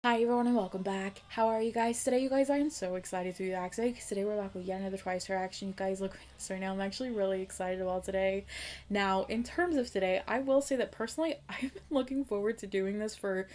Hi everyone and welcome back. How are you guys today? You guys, I am so excited to be back today because today we're back with yet another Twice reaction. You guys look at this right now. I'm actually really excited about today. Now, in terms of today, I will say that personally, I've been looking forward to doing this for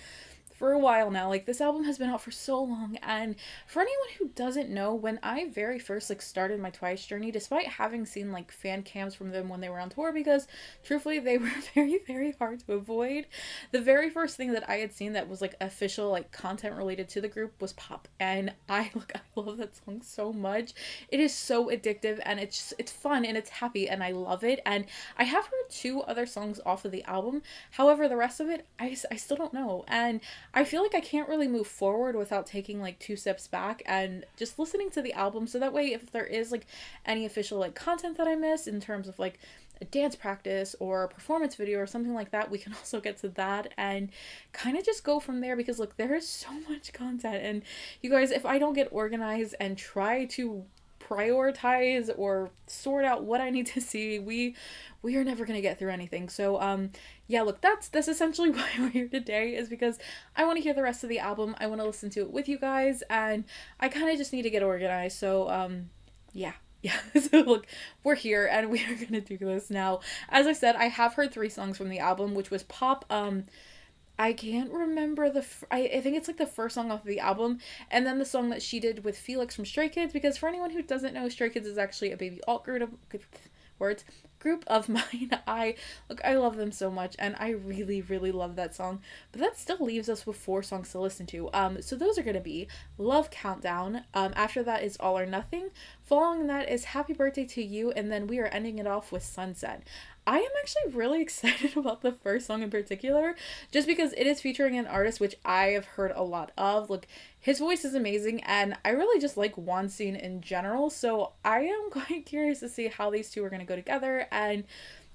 a while now. Like, this album has been out for so long, and for anyone who doesn't know, when I very first started my Twice journey, despite having seen like fan cams from them when they were on tour, because truthfully they were very hard to avoid, the very first thing that I had seen that was like official like content related to the group was Pop, and I love that song so much. It is so addictive, and it's fun and it's happy, and I love it. And I have heard two other songs off of the album. However, the rest of it I still don't know, and I feel like I can't really move forward without taking like two steps back and just listening to the album, so that way if there is like any official like content that I miss in terms of like a dance practice or a performance video or something like that, we can also get to that and kind of just go from there. Because look, there is so much content, and you guys, if I don't get organized and try to prioritize or sort out what I need to see, we are never gonna get through anything. So yeah, look, that's essentially why we're here today, is because I want to hear the rest of the album. I want to listen to it with you guys, and I kind of just need to get organized. So yeah. Yeah, so look, we're here and we are gonna do this now. As I said, I have heard three songs from the album, which was Pop. I can't remember I think it's like the first song off of the album, and then the song that she did with Felix from Stray Kids. Because for anyone who doesn't know, Stray Kids is actually a baby alt group of mine. I love them so much, and I really love that song. But that still leaves us with four songs to listen to. So those are gonna be Love Countdown. After that is All or Nothing. Following that is Happy Birthday to You, and then we are ending it off with Sunset. I am actually really excited about the first song in particular, just because it is featuring an artist which I have heard a lot of. Look, his voice is amazing, and I really just like Wonsin in general, so I am quite curious to see how these two are going to go together, and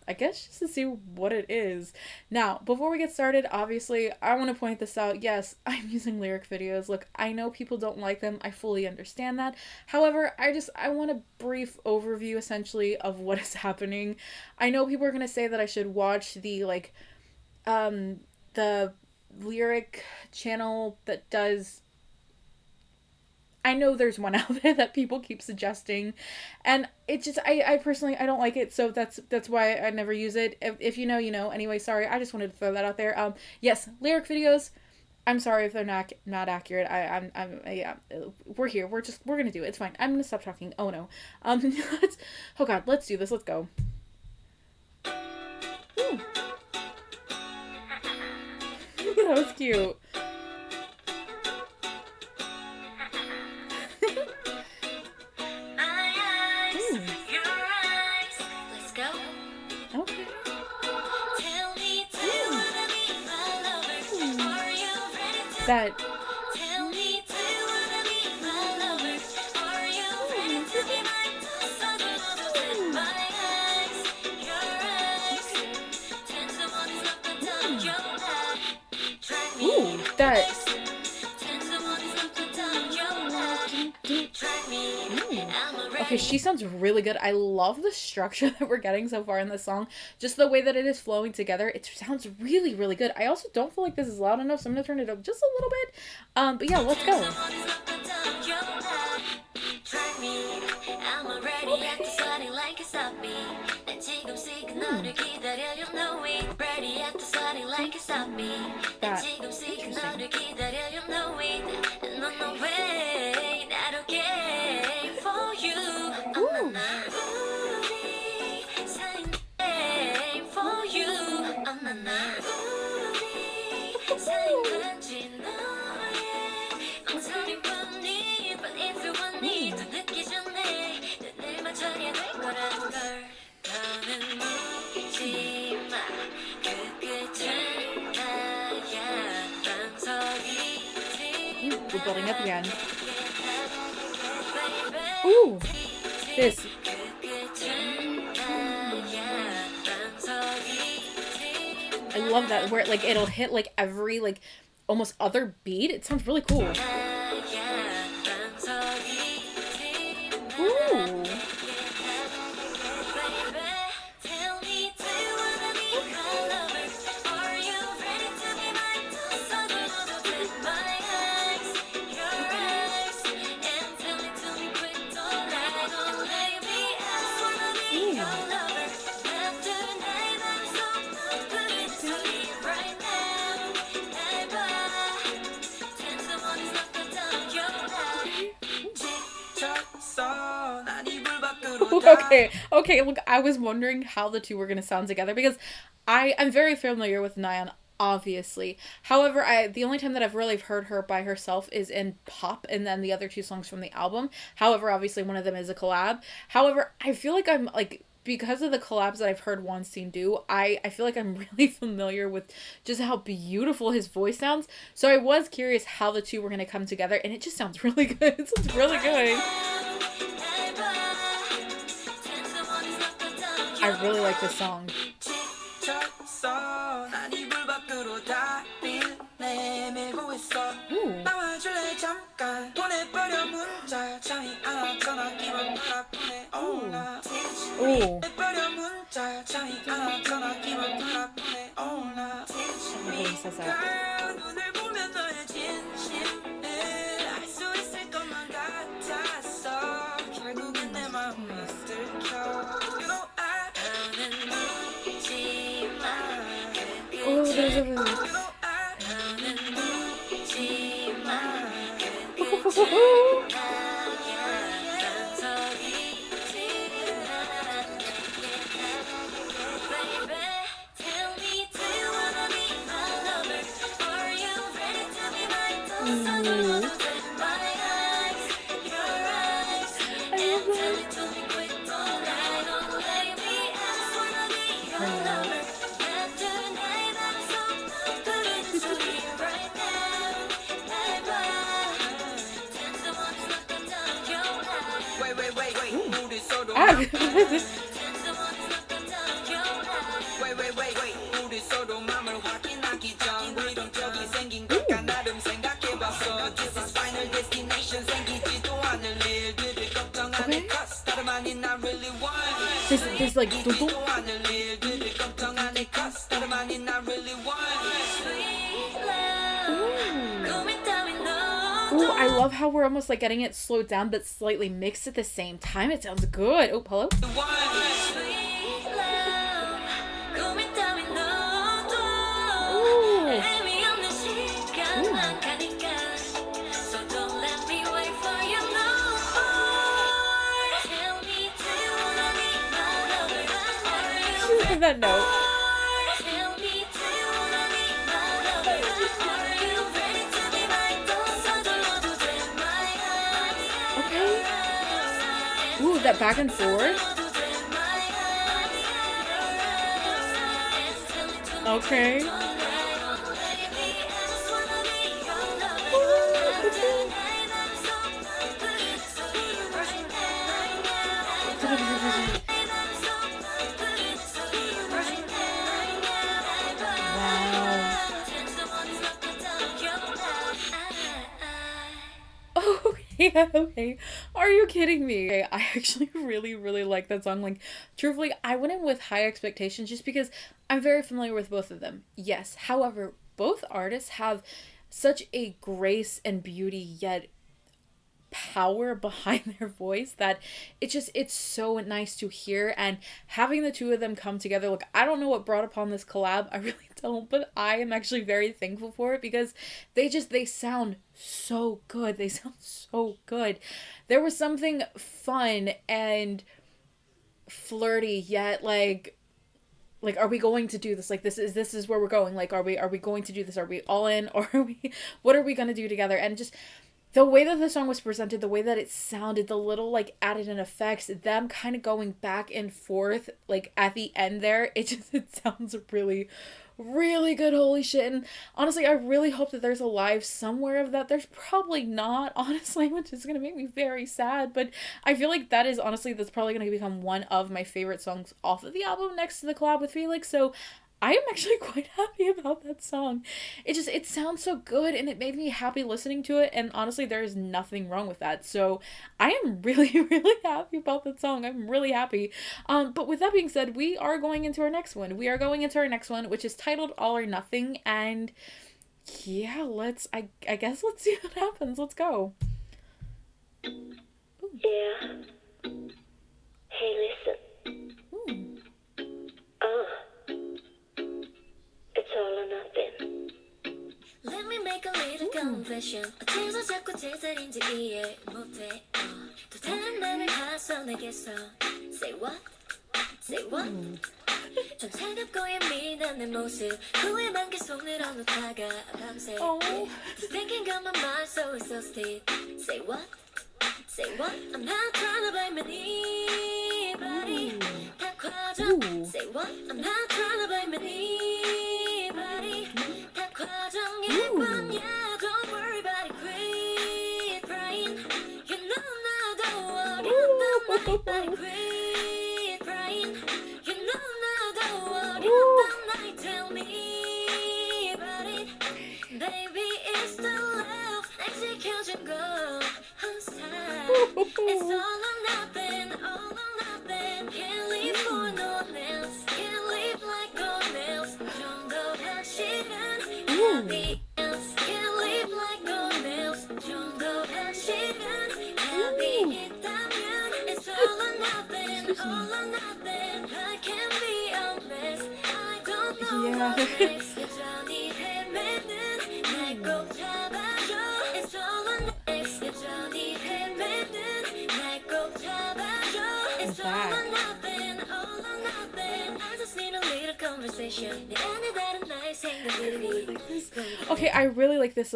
I guess just to see what it is. Now, before we get started, obviously, I want to point this out. Yes, I'm using lyric videos. Look, I know people don't like them. I fully understand that. However, I want a brief overview, essentially, of what is happening. I know people are going to say that I should watch the lyric channel that does, I know there's one out there that people keep suggesting, and it just, I personally, I don't like it, so that's why I never use it. If you know, you know. Anyway, sorry, I just wanted to throw that out there. Yes, lyric videos, I'm sorry if they're not accurate. Yeah, we're here. We're gonna do it. It's fine. I'm gonna stop talking. Oh no. Let's, oh god, let's do this. Let's go. Ooh. That was cute. Okay. That. Ooh, that. Okay, she sounds really good. I love the structure that we're getting so far in this song. Just the way that it is flowing together. It sounds really good. I also don't feel like this is loud enough, so I'm gonna turn it up just a little bit. But yeah, let's go. That. We're building up again. Ooh, this. I love that, where like it'll hit like every like almost other beat. It sounds really cool. Ooh. Okay, look, I was wondering how the two were gonna sound together because I'm very familiar with Nayeon, obviously. However, the only time that I've really heard her by herself is in Pop, and then the other two songs from the album. However, obviously one of them is a collab. However, I feel like I'm like, because of the collabs that I've heard Wonstein do, I feel like I'm really familiar with just how beautiful his voice sounds. So I was curious how the two were gonna come together, and it just sounds really good. It sounds really good. I really like this song. Ooh. Ooh. He says that. Oh, there's a There's like Ooh, I love how we're almost like getting it slowed down but slightly mixed at the same time. It sounds good. Oh, hello? That note. Okay. Ooh, that back and forth. Okay. Yeah, okay. Are you kidding me? Okay, I actually really like that song. Like, truthfully, I went in with high expectations just because I'm very familiar with both of them. Yes. However, both artists have such a grace and beauty, yet power behind their voice that it's so nice to hear. And having the two of them come together, look, I don't know what brought upon this collab, I really don't, but I am actually very thankful for it because they sound so good. They sound so good. There was something fun and flirty, yet like are we going to do this? Like, this is where we're going. Like, are we going to do this? Are we all in, or are we, what are we going to do together? And just the way that the song was presented, the way that it sounded, the little like added in effects, them kind of going back and forth like at the end there, it sounds really good. Holy shit. And honestly, I really hope that there's a live somewhere of that. There's probably not, honestly, which is gonna make me very sad, but I feel like that's probably gonna become one of my favorite songs off of the album next to the collab with Felix. So I am actually quite happy about that song. It sounds so good, and it made me happy listening to it, and honestly, there is nothing wrong with that. So I am really happy about that song. I'm really happy. But with that being said, we are going into our next one. Which is titled All or Nothing, and yeah, I guess let's see what happens. Let's go. Ooh. Yeah. Hey, listen. Ooh. It's all or nothing. Let me make a little confession. 어째서 자꾸 제 살인지 이해 못해. 더 다른 말을 하서 내게서 Say what? Say what? 좀 차갑고 예민한 내 모습 후회만 계속 늘어놓다가 밤새 Oh. Thinking got my mind so exhausted Say what? Say what? I'm not trying to blame anybody 다 과정 Say what? I'm not trying to blame anybody 다 과정일 뿐이야 Don't worry about it Quit crying You know 나도 어렸던 나이 But quit crying You know 나도 어렸던 나이 Tell me about it Baby it's the love 날 지켜준 거 It's all or nothing, all or nothing. Can't live for no one else. Can't live like no one else. 좀 더 확실한 happy else. Can't live like no one else. 좀 더 확실한 happy 있다면 it's all or nothing, all or nothing. I can be honest. I don't know what next. 여전히 헤매는 날 꼭 잡아줘. It's all or next. 여전히 헤매는 날 꼭 잡아줘. It's all or nothing, all or nothing. I just need a little conversation. 내 안에 다른 나의 생각들이 Okay, I really like this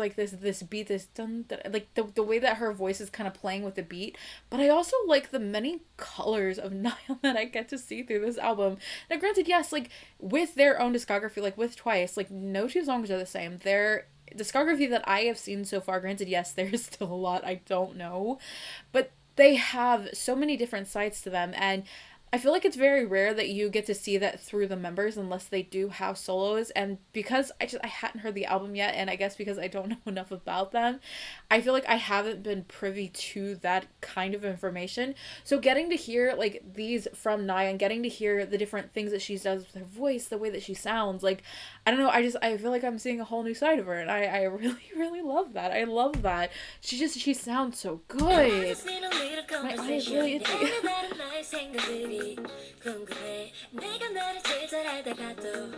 beat, this dun, dun, like the way that her voice is kind of playing with the beat. But I also like the many colors of Nayeon that I get to see through this album. Now, granted, yes, like with their own discography, like with Twice, like no two songs are the same. Their discography that I have seen so far, granted, yes, there's still a lot I don't know, but they have so many different sides to them, and I feel like it's very rare that you get to see that through the members unless they do have solos. And because I hadn't heard the album yet, and I guess because I don't know enough about them, I feel like I haven't been privy to that kind of information. So getting to hear like these from Nayeon, getting to hear the different things that she does with her voice, the way that she sounds, like I don't know, I feel like I'm seeing a whole new side of her, and I really love that. I love that. She sounds so good. My eyes really itchy. 궁금해 내가 나를 제일 잘 알다가도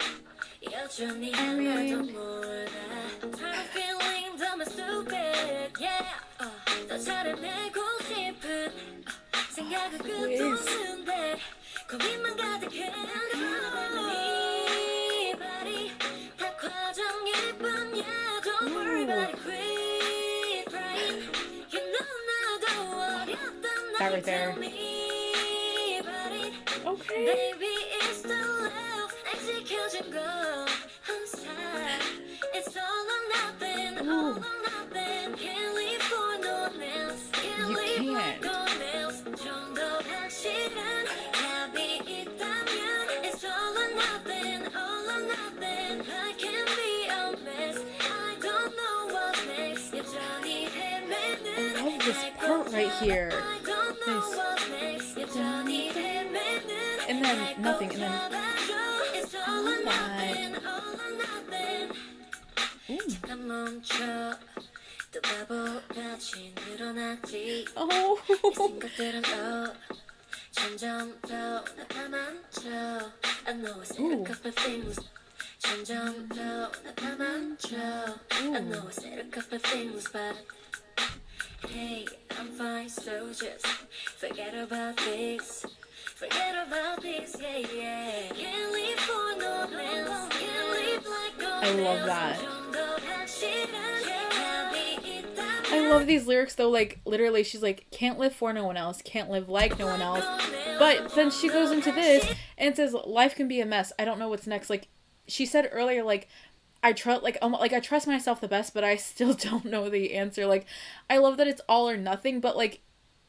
여전히 하나도 몰라 Trying to feeling dumb and stupid Yeah 더 잘해내고 싶은 생각은 끝도 없는데 고민만 가득해 Anybody 다 과정일 뿐이야 Don't worry about it Quit crying You know 나도 어렸던 That 나이 right there. Tell me Okay. Baby, it's the love 날 지켜준 거 항상 It's all or nothing, all or nothing Can't live for no one else Can't You live can't. like no one else 좀 더 확실한 답이 있다면 It's all or nothing, all or nothing I can be honest I don't know what's next 여전히 헤매는 I love this part right here. I don't know This. what's next 여전히 헤매는 And then nothing, and then I love that. Oh. 점점 더 나타만져 I know I said a couple things 점점 더 나타만져 I know I said a couple things but Hey, I'm fine, so just forget about this Forget about this, yeah, yeah Can't live for no one else Can't live like no one else I love that. 좀 더 확실한 답이 있다면 I love these lyrics though, like literally she's like, can't live for no one else, can't live like no one else. But then she goes into this and says life can be a mess. I don't know what's next. Like she said earlier, like I trust I trust myself the best, but I still don't know the answer. Like I love that it's all or nothing, but like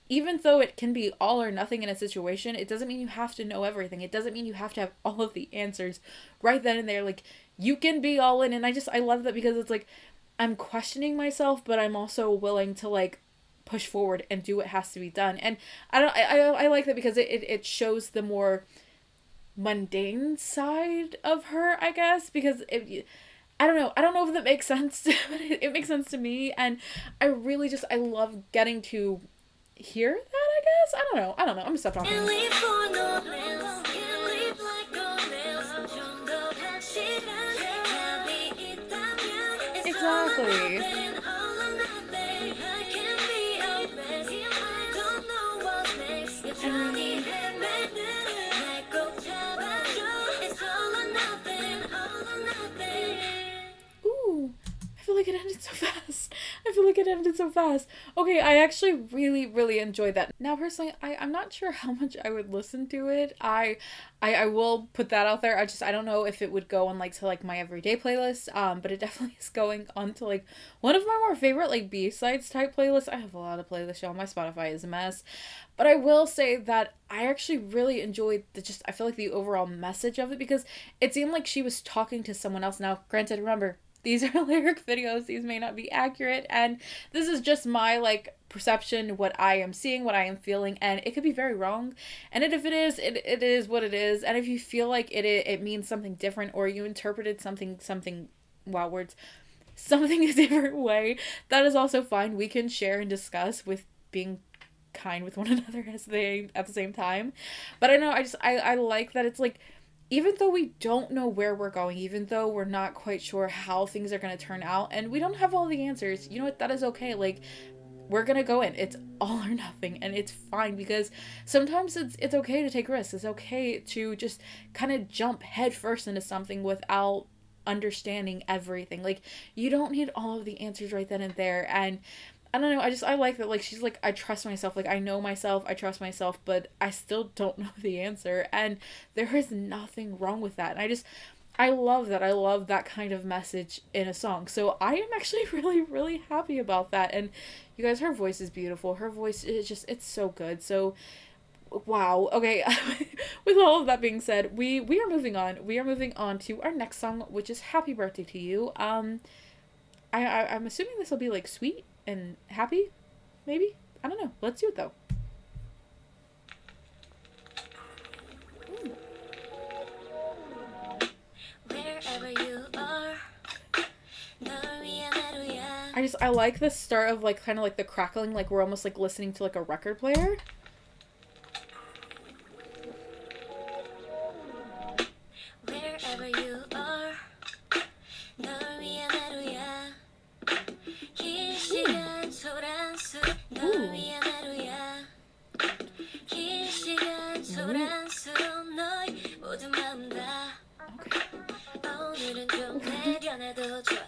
even though it can be all or nothing in a situation, it doesn't mean you have to know everything. It doesn't mean you have to have all of the answers right then and there. Like you can be all in, and I love that because it's like I'm questioning myself, but I'm also willing to like push forward and do what has to be done. And I like that because it shows the more mundane side of her, I guess, because I don't know if that makes sense, but it makes sense to me, and I really just I love getting to hear that, I guess. I don't know. I'm gonna stop talking. Can't live for no one else Can't live like no one else 좀 더 확실한 답이 있다면 It's all or Exactly. nothing, all or nothing I can be honest I don't know like it ended so fast. I feel like it ended so fast. Okay, I actually really, really enjoyed that. Now, personally, I'm not sure how much I would listen to it. I will put that out there. I don't know if it would go on like to like my everyday playlist. But it definitely is going on to like one of my more favorite like B-sides type playlists. I have a lot of playlists, y'all. My Spotify is a mess. But I will say that I actually really enjoyed the just I feel like the overall message of it because it seemed like she was talking to someone else. Now, granted, remember, these are lyric videos, these may not be accurate, and this is just my like perception, what I am seeing, what I am feeling, and it could be very wrong. And if it is, it is what it is. And if you feel like it means something different or you interpreted something wow words something a different way, that is also fine. We can share and discuss with being kind with one another as they at the same time. But I know I like that it's like even though we don't know where we're going, even though we're not quite sure how things are going to turn out and we don't have all the answers, you know what, that is okay. Like we're going to go in. It's all or nothing and it's fine because sometimes it's okay to take risks. It's okay to just kind of jump head first into something without understanding everything. Like you don't need all of the answers right then and there. And I don't know, I like that like she's like I trust myself, like I know myself, I trust myself, but I still don't know the answer and there is nothing wrong with that. And I love that. I love that kind of message in a song. So I am actually really really happy about that. And you guys, her voice is beautiful. Her voice is just it's so good. So wow. Okay. With all of that being said, we are moving on. We are moving on to our next song, which is Happy Birthday to You. I'm assuming this will be like sweet and happy, maybe. I don't know. Let's do it though. Wherever you are, 널 위한 하루야. I like the start of like kind of like the crackling, like we're almost like listening to like a record player. Wherever you are, 널 위한 하루야. 긴 시간 소란스러운 널 위한 하루야. 긴 시간 소란스러운 너의 모든 마음 다. 오늘은 좀 내려놔도 좋아.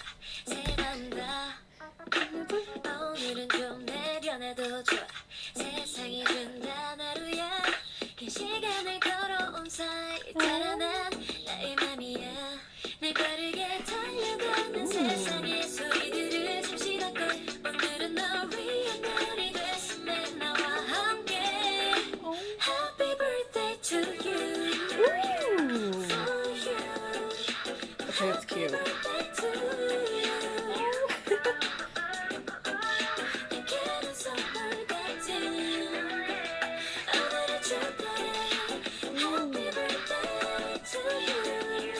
새마음 다. 오늘은 좀 내려놔도 좋아. 세상이 준단 하루야. 긴 시간을 걸어온 사이 자라난 나의 맘이야. 날 빠르게 달려가는 세상의 소리들을 잠시 닫고 오늘은 널 위한 날이 됐음에 나와 함께. Happy birthday to you. For you. Okay, that's cute. Birthday to you. 내게는 선물 같은 오늘의 축하해. Happy birthday to you.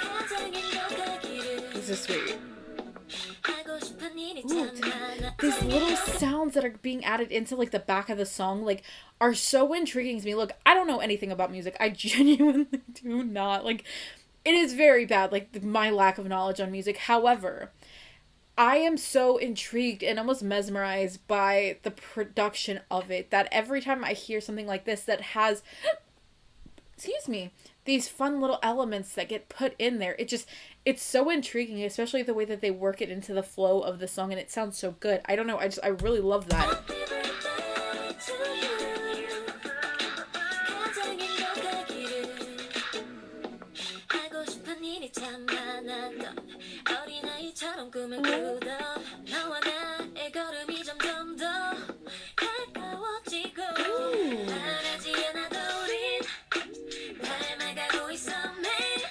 가장 행복하기를. This is sweet. 하고 싶은 일이 Ooh, 참 많아. these little sounds that are being added into like the back of the song like are so intriguing to me. Look, I don't know anything about music. I genuinely do not. Like it is very bad, like my lack of knowledge on music. However, I am so intrigued and almost mesmerized by the production of it that every time I hear something like this that has excuse me, these fun little elements that get put in there, it's so intriguing, especially the way that they work it into the flow of the song and it sounds so good. I don't know, I really love that. Happy birthday to you. 가장 행복하기를. 하고 싶은 일이 참 많았던 어린아이처럼 꿈을 꾸던 너와 나의 걸음이 점점 더 가까워지고 바라지 않아도 우린 닮아가고 있어 매일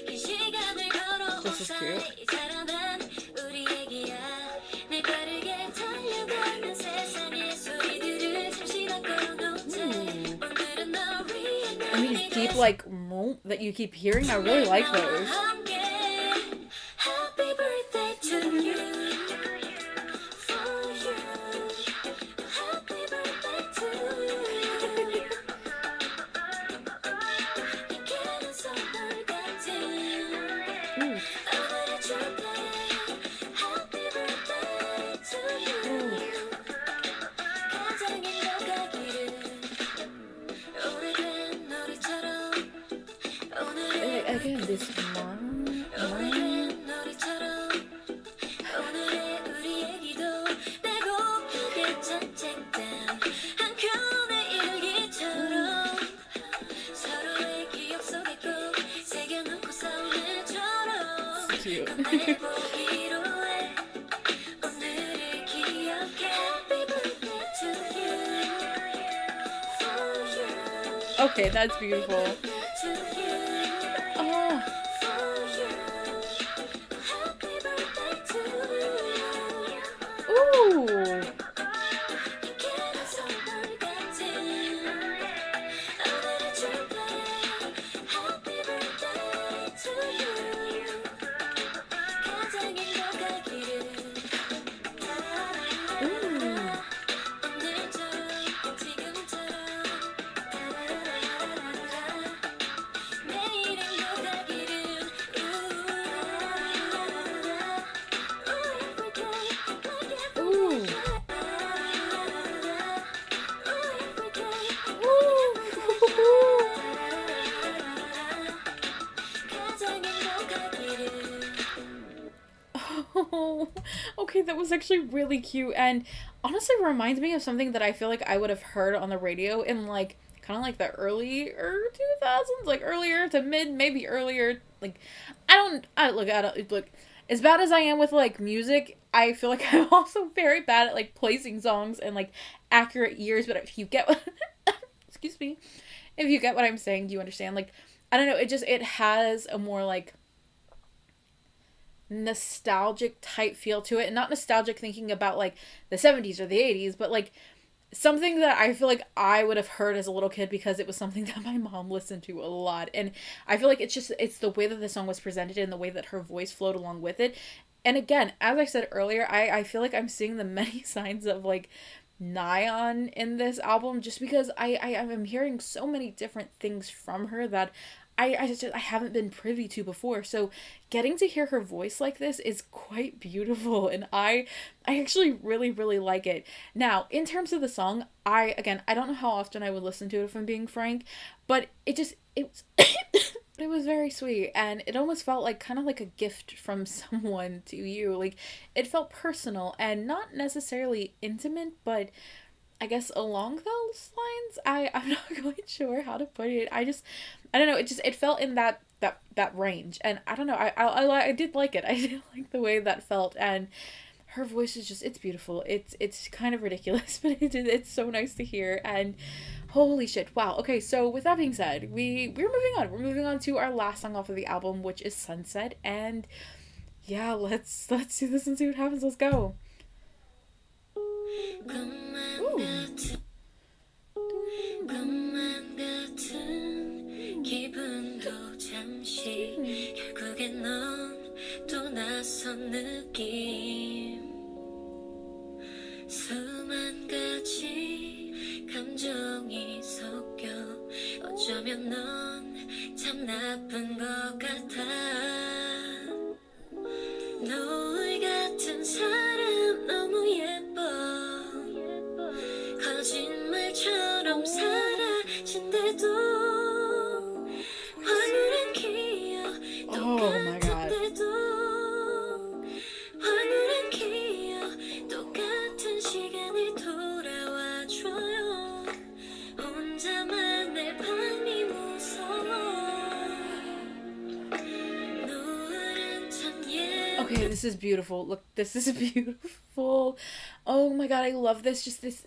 긴 시간을 걸어온 This is cute. 사이 자라난 우리 얘기야. 날 빠르게 달려가는 세상의 소리들을 잠시 바꿔놓자. 오늘은 널 위한 And these deep like that you keep hearing, I really like those. Happy birthday to you. For you. Happy birthday to you. 내게는 선물 같은 오늘의 축하해. Happy birthday to you. 가장 행복하기를. 오래된 놀이처럼 오늘의 Again, this 오래된 놀이처럼 cute. 보기로 해 오늘을 기억해 Happy birthday to you for you Okay, that's beautiful. to you Oh, for you Happy birthday to you ooh. 이게 선물 같은 오늘의 축하 Happy birthday to you 가장 행복하기를 Ooh. 오늘처럼 지금처럼 매일 행복하기를 Ooh. 가장 행복하기를 Oh, okay, that was actually really cute and honestly reminds me of something that I feel like I would have heard on the radio in like kind of like the earlier 2000s, like earlier to mid, maybe earlier. Like, I don't look as bad as I am with like music. I feel like I'm also very bad at like placing songs and like accurate years. But if you get what, excuse me, if you get what I'm saying, do you understand? Like, I don't know. It has a more like nostalgic type feel to it, and not nostalgic thinking about like the 70s or the 80s, but like something that I feel like I would have heard as a little kid because it was something that my mom listened to a lot. And I feel like it's the way that the song was presented and the way that her voice flowed along with it. And again, as I said earlier, I feel like I'm seeing the many signs of like Nayeon in this album just because I am hearing so many different things from her that I haven't been privy to before. So getting to hear her voice like this is quite beautiful, and I actually really like it. Now, in terms of the song, I don't know how often I would listen to it if I'm being frank, but it it was very sweet, and it almost felt like kind of like a gift from someone to you. Like it felt personal and not necessarily intimate, but I guess along those lines. I'm not quite sure how to put it. I don't know. It felt in that range, and I don't know. I did like it. I did like the way that felt, and her voice is just it's beautiful. It's kind of ridiculous, but it's so nice to hear. And holy shit, wow. Okay, so with that being said, we're moving on. We're moving on to our last song off of the album, which is Sunset, and yeah, let's do this and see what happens. Let's go. 꿈만 Ooh. 같은 꿈만 같은 기분도 잠시 결국엔 넌 또 낯선 느낌 수만 가지 감정이 섞여 어쩌면 넌 참 나쁜 것 같아 노을 같은 사람 너무 예뻐 거짓말처럼 사라진대도 황홀한 기억 Oh my god. 똑같은데도 황홀한 기억 똑같은 시간을 돌아와줘요 혼자만 내 밤이 무서워 노을은 참 Okay, this is beautiful. Look, this is beautiful. Oh my god, I love this. Just this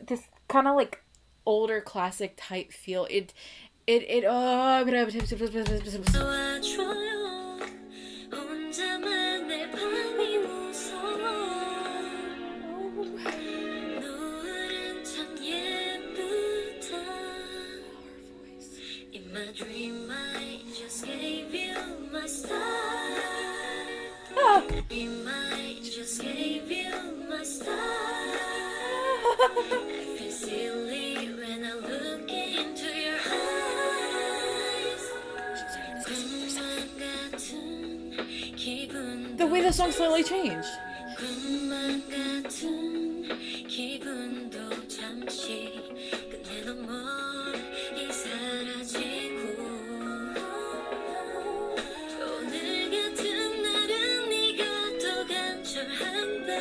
kind of like older classic type feel. It oh 와줘요 혼자만 내 밤이 무서워 노을은 참 예쁘다 In my dream I just gave you my star Dream I just gave you my star I feel silly when I look into your eyes 꿈만 같은 기분 the way the song slightly changed. 꿈만 같은 기분도 잠시 끝내 너 멀리 사라지고 오늘 같은 날은 네가 더 간절한데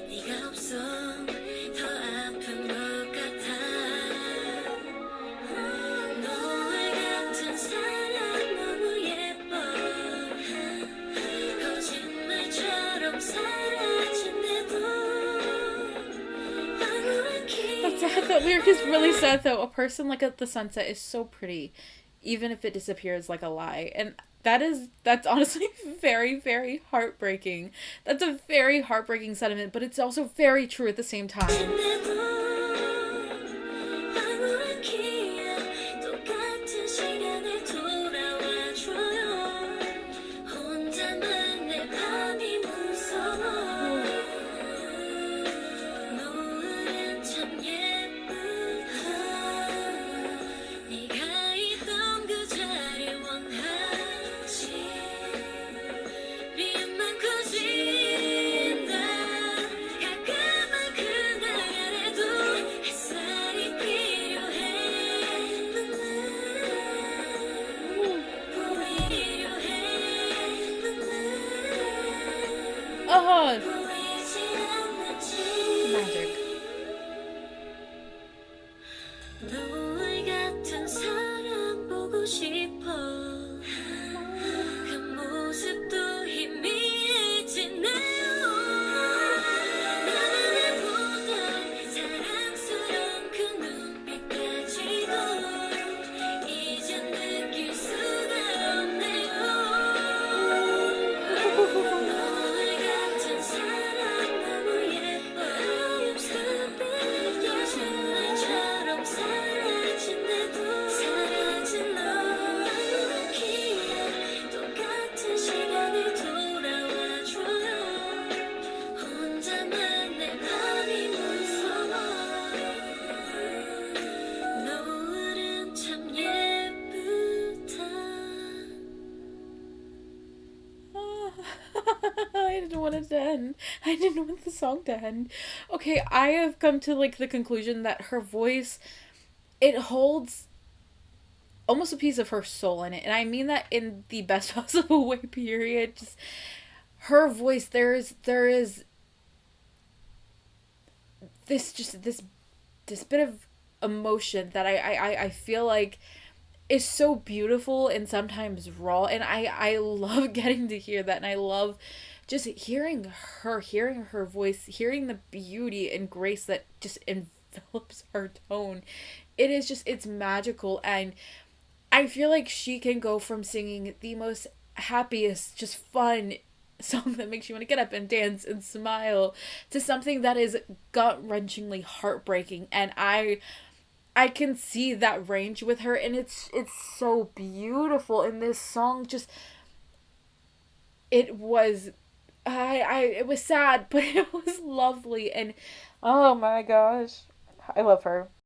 네가 없어 더 아픈 것 같아 노을 같은 사람 너무 예뻐 That lyric is really sad though. A person like at the sunset is so pretty, even if it disappears like a lie. And that's honestly very, very heartbreaking. That's a very heartbreaking sentiment, but it's also very true at the same time. Oh, magic. 너의 같은 사람 보고 싶어 그 모습도 희미해지네요 나보다 사랑스러운 그 눈빛까지도 이젠 느낄 수가 없네요 너의 같은 사람 너무 예뻐 I'm stupid 요즘 날처럼 사라진대도 사라진 너기에 똑같은 시간이 돌아와줘요 혼자만 내 맘이 무서워 노을은 참 예쁘다 I didn't want it to end. I didn't want the song to end. Okay, I have come to like the conclusion that her voice, it holds almost a piece of her soul in it. And I mean that in the best possible way, period. Just her voice, there is this bit of emotion that I feel like is so beautiful and sometimes raw, and I love getting to hear that, and I love just hearing her voice, hearing the beauty and grace that just envelops her tone. It is just, it's magical, and I feel like she can go from singing the most happiest, just fun song that makes you want to get up and dance and smile to something that is gut-wrenchingly heartbreaking. And I can see that range with her, and it's so beautiful. And this song just, it was, I it was sad, but it was lovely. And oh my gosh, I love her.